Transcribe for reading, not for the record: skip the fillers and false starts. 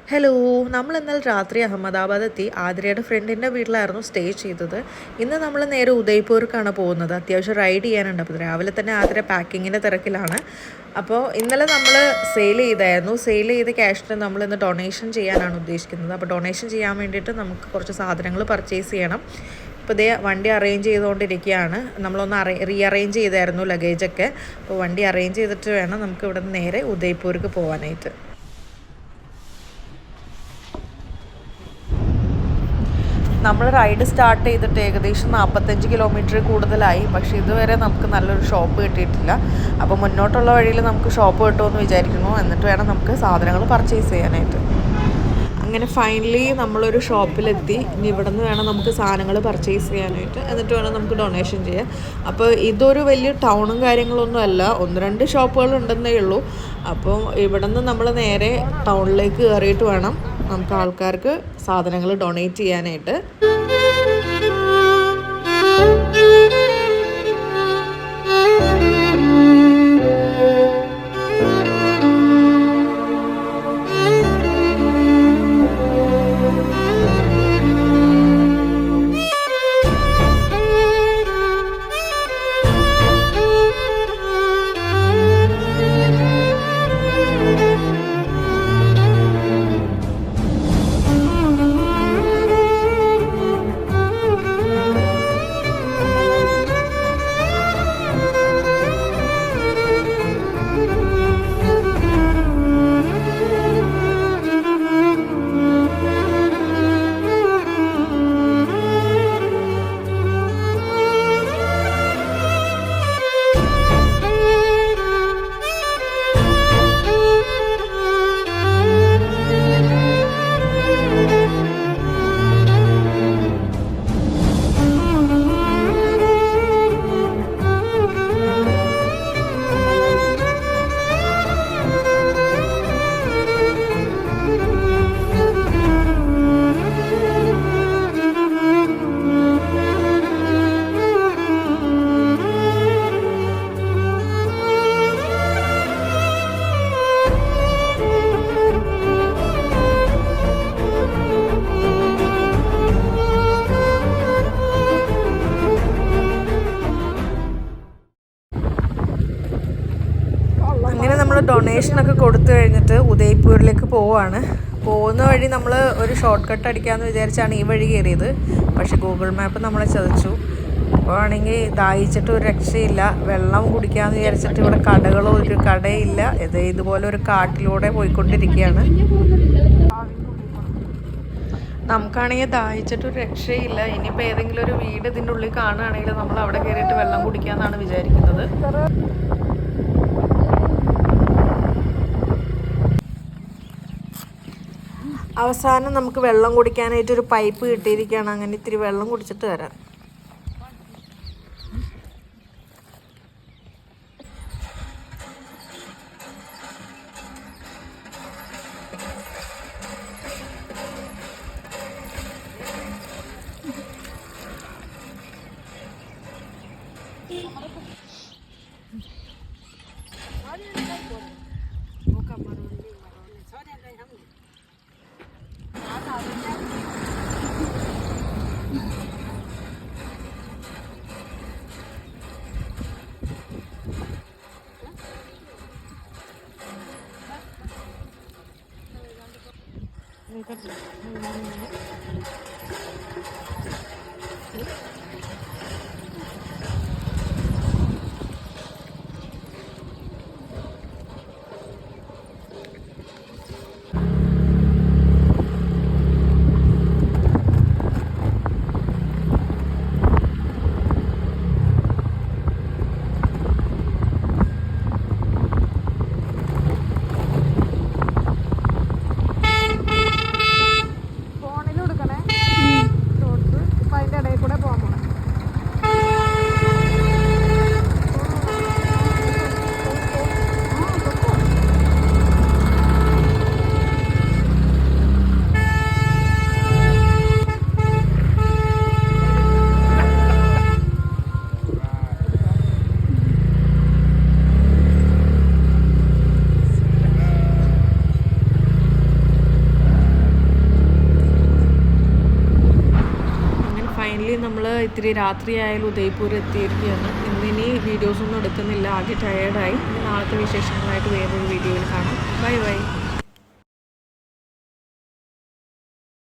Hello, നമ്മൾ ഇന്നലെ രാത്രി അഹമ്മദാബാദ് എത്തി. ആതിരയുടെ ഫ്രണ്ടിൻ്റെ വീട്ടിലായിരുന്നു സ്റ്റേ ചെയ്തത്. ഇന്ന് നമ്മൾ നേരെ ഉദയ്പൂർക്കാണ് പോകുന്നത്. അത്യാവശ്യം റൈഡ് ചെയ്യാനുണ്ട്. അപ്പോൾ രാവിലെ തന്നെ ആതിര പാക്കിങ്ങിൻ്റെ തിരക്കിലാണ്. അപ്പോൾ ഇന്നലെ നമ്മൾ സെയിൽ ചെയ്ത ക്യാഷിന് നമ്മൾ ഇന്ന് ഡൊണേഷൻ ചെയ്യാനാണ് ഉദ്ദേശിക്കുന്നത്. അപ്പോൾ ഡൊണേഷൻ ചെയ്യാൻ വേണ്ടിയിട്ട് നമുക്ക് കുറച്ച് സാധനങ്ങൾ പർച്ചേസ് ചെയ്യണം. ഇപ്പോൾ ഇതേ വണ്ടി അറേഞ്ച് ചെയ്തുകൊണ്ടിരിക്കുകയാണ്. നമ്മളൊന്ന് റീഅറേഞ്ച് ചെയ്തായിരുന്നു ലഗേജൊക്കെ. അപ്പോൾ വണ്ടി അറേഞ്ച് ചെയ്തിട്ട് വേണം നമുക്ക് ഇവിടെ നിന്ന് നേരെ ഉദയ്പൂർക്ക് പോകാനായിട്ട്. നമ്മൾ റൈഡ് സ്റ്റാർട്ട് ചെയ്തിട്ട് ഏകദേശം 45 കിലോമീറ്റർ കൂടുതലായി. പക്ഷേ ഇതുവരെ നമുക്ക് നല്ലൊരു ഷോപ്പ് കിട്ടിയിട്ടില്ല. അപ്പോൾ മുന്നോട്ടുള്ള വഴിയിൽ നമുക്ക് ഷോപ്പ് കിട്ടുമെന്ന് വിചാരിക്കുന്നു. എന്നിട്ട് വേണം നമുക്ക് സാധനങ്ങൾ പർച്ചേസ് ചെയ്യാനായിട്ട്. അങ്ങനെ ഫൈനലി നമ്മളൊരു ഷോപ്പിലെത്തി. ഇനി ഇവിടെ നിന്ന് വേണം നമുക്ക് സാധനങ്ങൾ പർച്ചേസ് ചെയ്യാനായിട്ട്. എന്നിട്ട് വേണം നമുക്ക് ഡൊണേഷൻ ചെയ്യാൻ. അപ്പോൾ ഇതൊരു വലിയ ടൗണും കാര്യങ്ങളൊന്നും അല്ല, 1-2 ഷോപ്പുകൾ ഉണ്ടെന്നേ ഉള്ളൂ. അപ്പോൾ ഇവിടെ നിന്ന് നമ്മൾ നേരെ ടൗണിലേക്ക് കയറിയിട്ട് വേണം നമുക്ക് ആൾക്കാർക്ക് സാധനങ്ങൾ ഡൊണേറ്റ് ചെയ്യാനായിട്ട്. ഡൊണേഷനൊക്കെ കൊടുത്തു കഴിഞ്ഞിട്ട് ഉദയ്പൂരിലേക്ക് പോവുകയാണ്. പോകുന്ന വഴി നമ്മൾ ഒരു ഷോർട്ട് കട്ട് അടിക്കാമെന്ന് വിചാരിച്ചാണ് ഈ വഴി കയറിയത്. പക്ഷേ ഗൂഗിൾ മാപ്പ് നമ്മളെ ചതിച്ചു. അപ്പോൾ ആണെങ്കിൽ ദാഹിച്ചിട്ട് ഒരു രക്ഷയില്ല. വെള്ളം കുടിക്കാമെന്ന് വിചാരിച്ചിട്ട് ഇവിടെ കടകളോ ഒരു കടയില്ല. ഇതുപോലെ ഒരു കാട്ടിലൂടെ പോയിക്കൊണ്ടിരിക്കുകയാണ്. നമുക്കാണെങ്കിൽ ദാഹിച്ചിട്ടൊരു രക്ഷയില്ല. ഇനിയിപ്പോൾ ഏതെങ്കിലും ഒരു വീട് ഇതിൻ്റെ ഉള്ളിൽ കാണുകയാണെങ്കിൽ നമ്മൾ അവിടെ കയറിയിട്ട് വെള്ളം കുടിക്കാമെന്നാണ് വിചാരിക്കുന്നത്. അവസാനം നമുക്ക് വെള്ളം കുടിക്കാനായിട്ടൊരു പൈപ്പ് കിട്ടിയിരിക്കുകയാണ്. അങ്ങനെ ഇത്തിരി വെള്ളം കുടിച്ചിട്ട് വരാം. ഫോണിൽ കൊടുക്കണേ. ഇപ്പം അതിൻ്റെ ഇടയിൽ കൂടെ പോകാൻ പോകണം. നമ്മൾ ഇത്തിരി രാത്രിയായാലും ഉദയ്പൂർ എത്തിയിരിക്കുകയാണ്. ഇന്നിനി വീഡിയോസൊന്നും എടുക്കുന്നില്ല, ആകെ ടയേർഡായി. നാളത്തെ വിശേഷങ്ങളായിട്ട് വേറൊരു വീഡിയോയിൽ കാണാം. Bye bye.